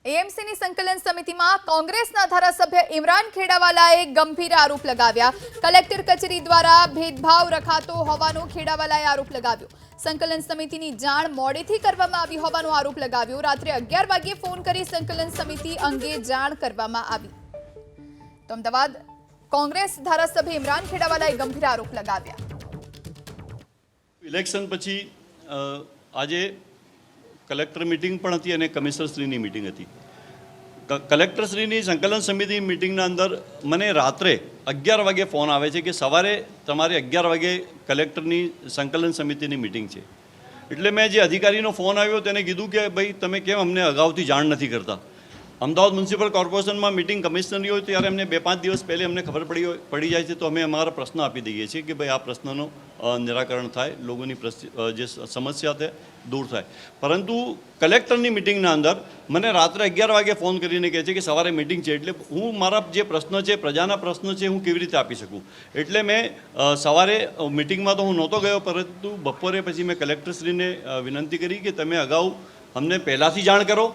એએમસીની સંકલન સમિતિમાં કોંગ્રેસના ધારાસભ્ય ઇમરાન ખેડાવાલાએ ગંભીર આરોપ લગાવ્યા। કલેક્ટર કચેરી દ્વારા ભેદભાવ રખાતો હોવાનો ખેડાવાલાએ આરોપ લગાવ્યો। સંકલન સમિતિની જાણ મોડેથી કરવામાં આવી હોવાનો આરોપ લગાવ્યો। રાત્રે 11 વાગ્યે ફોન કરી સંકલન સમિતિ અંગે જાણ કરવામાં આવી। તો અમદાવાદ કોંગ્રેસ ધારાસભ્ય ઇમરાન ખેડાવાલાએ ગંભીર આરોપ લગાવ્યા। ઇલેક્શન પછી આજે કલેક્ટર મીટિંગ પણ હતી અને કમિશનરશ્રીની મીટિંગ હતી। કલેક્ટરશ્રીની સંકલન સમિતિ મીટિંગના અંદર મને રાત્રે 11 વાગે ફોન આવે છે કે સવારે તમારે 11 વાગે કલેક્ટરની સંકલન સમિતિની મીટિંગ છે। એટલે મેં જે અધિકારીનો ફોન આવ્યો તેને કીધું કે ભાઈ તમે કેમ અમને અગાઉથી જાણ નથી કરતા। અમદાવાદ મ્યુનિસિપલ કોર્પોરેશનમાં મીટિંગ કમિશનરની હોય ત્યારે અમને 2-5 દિવસ પહેલે અમને ખબર પડી જાય છે, તો અમે અમારા પ્રશ્ન આપી દઈએ છીએ કે ભાઈ આ પ્રશ્નનો નિરાકરણ થાય, લોકોની જે સમસ્યા છે દૂર થાય। પરંતુ કલેક્ટરની મીટિંગના અંદર મને રાત્રે 11 વાગે ફોન કરીને કહે છે કે સવારે મીટિંગ છે, એટલે હું મારા જે પ્રશ્ન છે, પ્રજાના પ્રશ્ન છે, હું કેવી રીતે આપી શકું। એટલે મેં સવારે મીટિંગમાં તો હું નહોતો ગયો, પરંતુ બપોરે પછી મેં કલેક્ટરશ્રીને વિનંતી કરી કે તમે અગાઉ અમને પહેલાંથી જાણ કરો